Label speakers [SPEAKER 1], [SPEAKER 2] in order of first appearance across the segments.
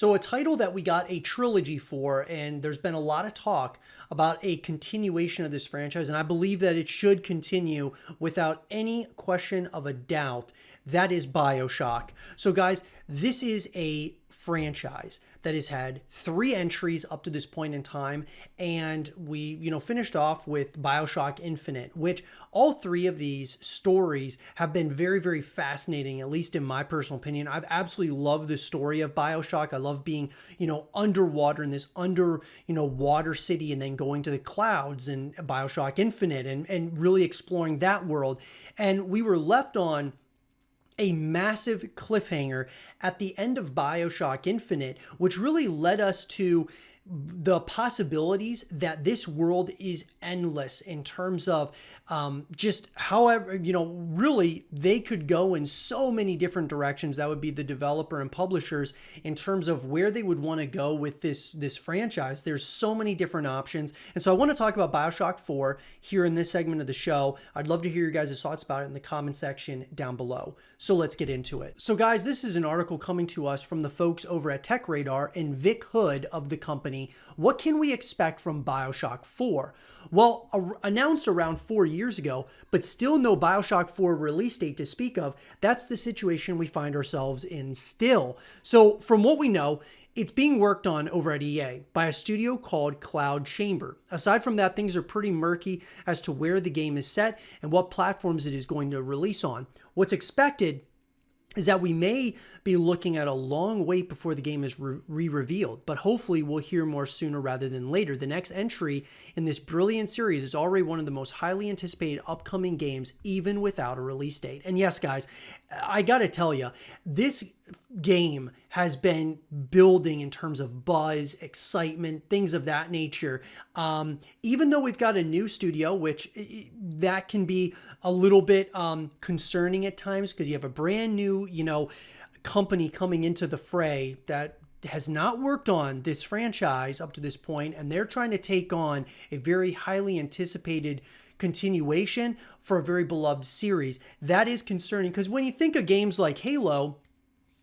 [SPEAKER 1] So a title that we got a trilogy for, and there's been a lot of talk about a continuation of this franchise, and I believe that it should continue without any question of a doubt. That is BioShock. So guys, this is a franchise that has had 3 entries up to this point in time, and we finished off with BioShock Infinite, which all 3 of these stories have been very, very fascinating, at least in my personal opinion. I've absolutely loved the story of BioShock. I love being underwater in this water city, and then going to the clouds and BioShock Infinite, and really exploring that world. And we were left on a massive cliffhanger at the end of BioShock Infinite, which really led us to the possibilities that this world is endless in terms of just however, really they could go in so many different directions. That would be the developer and publishers in terms of where they would want to go with this franchise. There's so many different options. And so I want to talk about BioShock 4 here in this segment of the show. I'd love to hear your guys' thoughts about it in the comment section down below. So let's get into it. So guys, this is an article coming to us from the folks over at Tech Radar and Vic Hood of the company. What can we expect from BioShock 4? Well, announced around 4 years ago, but still no BioShock 4 release date to speak of. That's the situation we find ourselves in still. So from what we know, it's being worked on over at EA by a studio called cloudchamber. Aside from that, things are pretty murky as to where the game is set and what platforms it is going to release on. What's expected is that we may be looking at a long wait before the game is re-revealed, but hopefully we'll hear more sooner rather than later. The next entry in this brilliant series is already one of the most highly anticipated upcoming games, even without a release date. And yes, guys, I gotta tell you, this game has been building in terms of buzz, excitement, things of that nature. Even though we've got a new studio, which that can be a little bit concerning at times because you have a brand new, company coming into the fray that has not worked on this franchise up to this point, and they're trying to take on a very highly anticipated continuation for a very beloved series. That is concerning because when you think of games like Halo,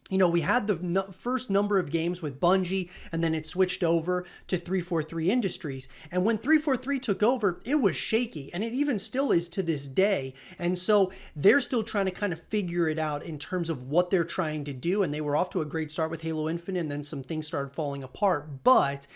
[SPEAKER 1] we had the first number of games with Bungie, and then it switched over to 343 Industries. And when 343 took over, it was shaky, and it even still is to this day. And so they're still trying to kind of figure it out in terms of what they're trying to do. And they were off to a great start with Halo Infinite, and then some things started falling apart. But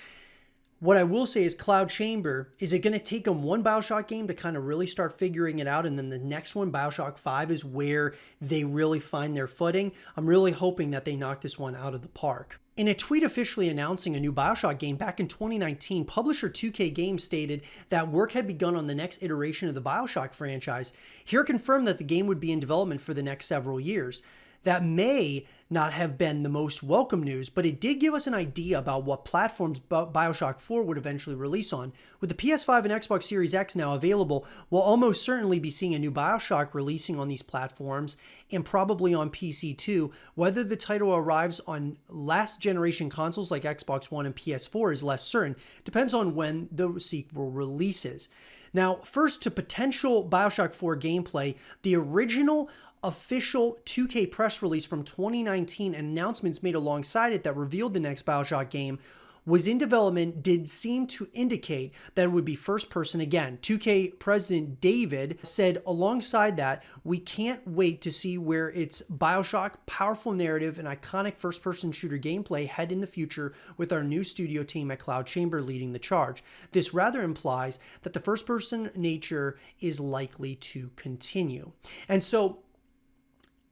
[SPEAKER 1] what I will say is cloudchamber, is it going to take them one BioShock game to kind of really start figuring it out, and then the next one, BioShock 5, is where they really find their footing? I'm really hoping that they knock this one out of the park. In a tweet officially announcing a new BioShock game back in 2019, publisher 2K Games stated that work had begun on the next iteration of the BioShock franchise. Here confirmed that the game would be in development for the next several years. That may not have been the most welcome news, but it did give us an idea about what platforms BioShock 4 would eventually release on. With the PS5 and Xbox Series X now available, we'll almost certainly be seeing a new BioShock releasing on these platforms, and probably on PC too. Whether the title arrives on last generation consoles like Xbox One and PS4 is less certain. Depends on when the sequel releases. Now, first to potential BioShock 4 gameplay, the original official 2K press release from 2019 and announcements made alongside it that revealed the next BioShock game was in development did seem to indicate that it would be first person again. 2K President David said alongside that, "We can't wait to see where its BioShock powerful narrative and iconic first person shooter gameplay head in the future with our new studio team at cloudchamber leading the charge. This rather implies that the first person nature is likely to continue." And so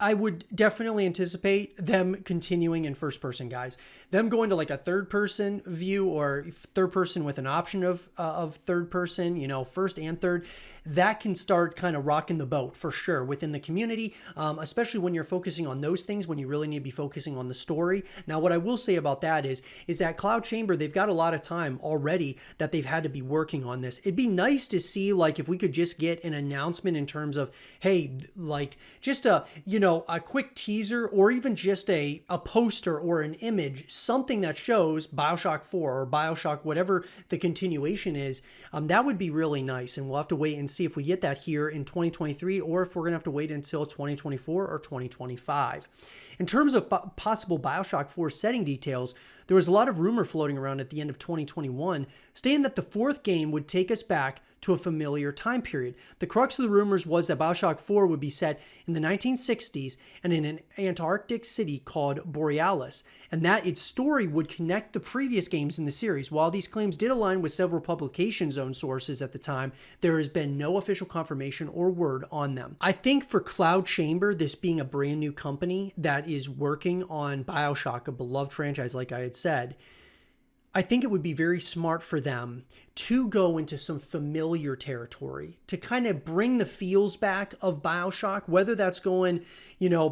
[SPEAKER 1] I would definitely anticipate them continuing in first person, guys. Them going to like a third person view, or third person with an option of third person, first and third. That can start kind of rocking the boat for sure within the community, especially when you're focusing on those things, when you really need to be focusing on the story. Now, what I will say about that is that cloudchamber, they've got a lot of time already that they've had to be working on this. It'd be nice to see, like, if we could just get an announcement in terms of, hey, like, just a, a quick teaser or even just a poster or an image, something that shows BioShock 4 or BioShock, whatever the continuation is, that would be really nice. And we'll have to wait and see if we get that here in 2023 or if we're going to have to wait until 2024 or 2025. In terms of possible BioShock 4 setting details, there was a lot of rumor floating around at the end of 2021 stating that the fourth game would take us back to a familiar time period. The crux of the rumors was that BioShock 4 would be set in the 1960s and in an Antarctic city called Borealis, and that its story would connect the previous games in the series. While these claims did align with several publications' own sources at the time, there has been no official confirmation or word on them. I think for cloudchamber, this being a brand new company that is working on BioShock, a beloved franchise like I had said, I think it would be very smart for them to go into some familiar territory to kind of bring the feels back of BioShock, whether that's going,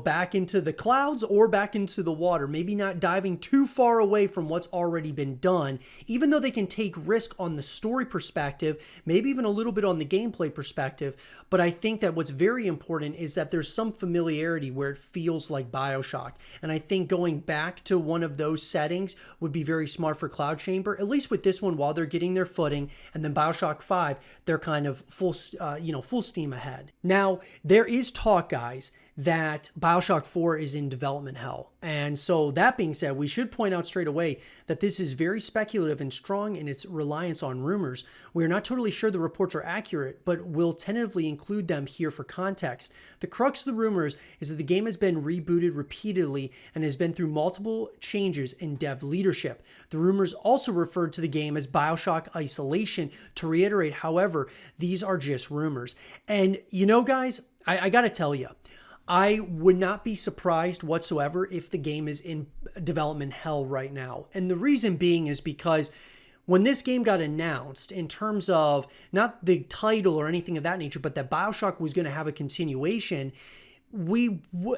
[SPEAKER 1] back into the clouds or back into the water, maybe not diving too far away from what's already been done, even though they can take risk on the story perspective, maybe even a little bit on the gameplay perspective. But I think that what's very important is that there's some familiarity where it feels like BioShock. And I think going back to one of those settings would be very smart for cloudchamber, at least with this one while they're getting their footing. And then BioShock 5, they're kind of full steam ahead. Now, there is talk, guys, that BioShock 4 is in development hell. And so that being said, we should point out straight away that this is very speculative and strong in its reliance on rumors. We are not totally sure the reports are accurate, but we'll tentatively include them here for context. The crux of the rumors is that the game has been rebooted repeatedly and has been through multiple changes in dev leadership. The rumors also referred to the game as BioShock Isolation. To reiterate, however, these are just rumors. And guys, I gotta tell you, I would not be surprised whatsoever if the game is in development hell right now. And the reason being is because when this game got announced, in terms of not the title or anything of that nature, but that BioShock was going to have a continuation,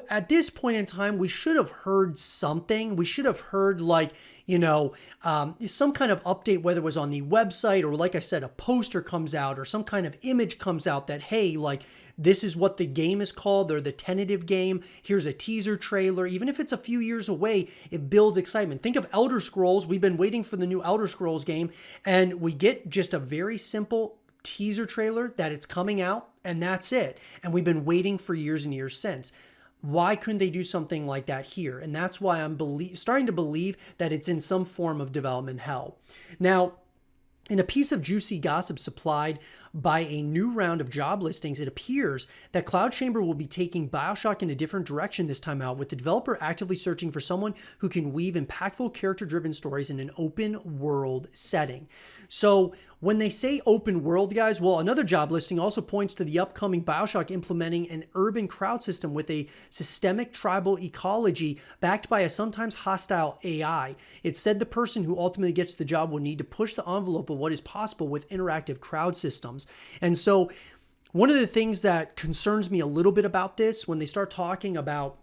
[SPEAKER 1] at this point in time, we should have heard something. We should have heard some kind of update, whether it was on the website or, like I said, a poster comes out or some kind of image comes out that, hey, this is what the game is called, or the tentative game. Here's a teaser trailer. Even if it's a few years away, it builds excitement. Think of Elder Scrolls. We've been waiting for the new Elder Scrolls game, and we get just a very simple teaser trailer that it's coming out, and that's it. And we've been waiting for years and years since. Why couldn't they do something like that here? And that's why I'm starting to believe that it's in some form of development hell. Now, in a piece of juicy gossip supplied by a new round of job listings, it appears that cloudchamber will be taking BioShock in a different direction this time out, with the developer actively searching for someone who can weave impactful character-driven stories in an open world setting. So when they say open world, guys, well, another job listing also points to the upcoming BioShock implementing an urban crowd system with a systemic tribal ecology backed by a sometimes hostile AI. It said the person who ultimately gets the job will need to push the envelope of what is possible with interactive crowd systems. And so one of the things that concerns me a little bit about this, when they start talking about,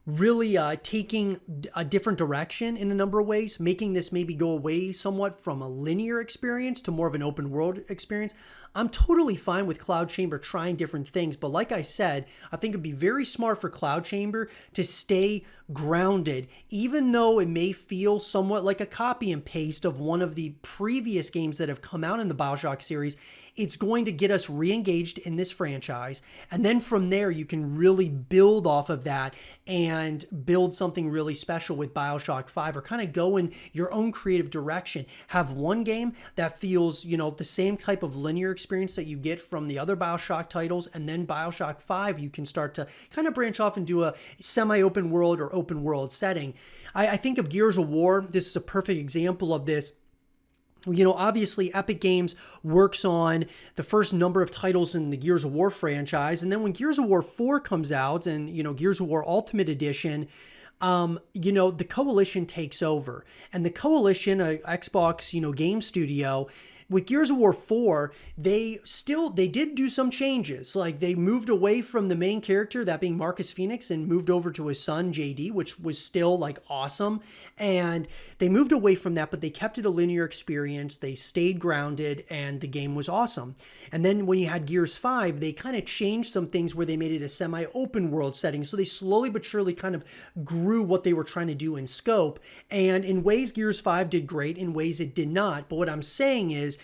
[SPEAKER 1] really taking a different direction in a number of ways, making this maybe go away somewhat from a linear experience to more of an open world experience, I'm totally fine with cloudchamber trying different things. But like I said, I think it'd be very smart for cloudchamber to stay grounded, even though it may feel somewhat like a copy and paste of one of the previous games that have come out in the BioShock series. It's going to get us re-engaged in this franchise. And then from there, you can really build off of that and build something really special with BioShock 5, or kind of go in your own creative direction. Have one game that feels, the same type of linear experience that you get from the other BioShock titles, and then BioShock 5, you can start to kind of branch off and do a semi-open world or open world setting. I think of Gears of War. This is a perfect example of this. Obviously Epic Games works on the first number of titles in the Gears of War franchise. And then when Gears of War 4 comes out and, Gears of War Ultimate Edition, the Coalition takes over. And the Coalition, Xbox, game studio, with Gears of War 4, they did do some changes. Like they moved away from the main character, that being Marcus Phoenix, and moved over to his son JD, which was still like awesome. And they moved away from that, but they kept it a linear experience. They stayed grounded, and the game was awesome. And then when you had Gears 5, they kind of changed some things where they made it a semi-open world setting. So they slowly but surely kind of grew what they were trying to do in scope. And in ways, Gears 5 did great. In ways, it did not. But what I'm saying is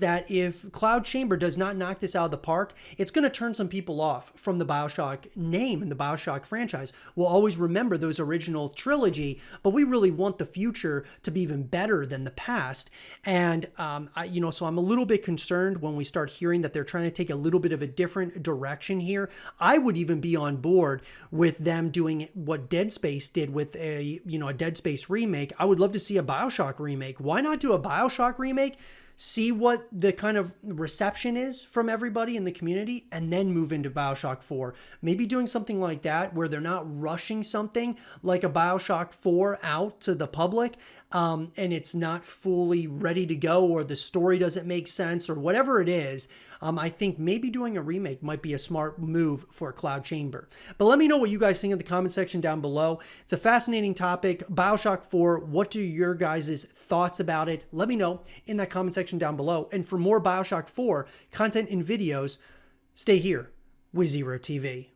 [SPEAKER 1] that if cloudchamber does not knock this out of the park, it's going to turn some people off from the BIOSHOCK name and the BIOSHOCK franchise. We'll always remember those original trilogy, but we really want the future to be even better than the past. And, so I'm a little bit concerned when we start hearing that they're trying to take a little bit of a different direction here. I would even be on board with them doing what Dead Space did with a Dead Space remake. I would love to see a BIOSHOCK remake. Why not do a BIOSHOCK remake? See what the kind of reception is from everybody in the community, and then move into BIOSHOCK 4. Maybe doing something like that where they're not rushing something like a BIOSHOCK 4 out to the public, and it's not fully ready to go, or the story doesn't make sense, or whatever it is. I think maybe doing a remake might be a smart move for cloudchamber. But let me know what you guys think in the comment section down below. It's a fascinating topic. BIOSHOCK 4, what are your guys' thoughts about it? Let me know in that comment section down below. And for more BIOSHOCK 4 content and videos, stay here with zrotv.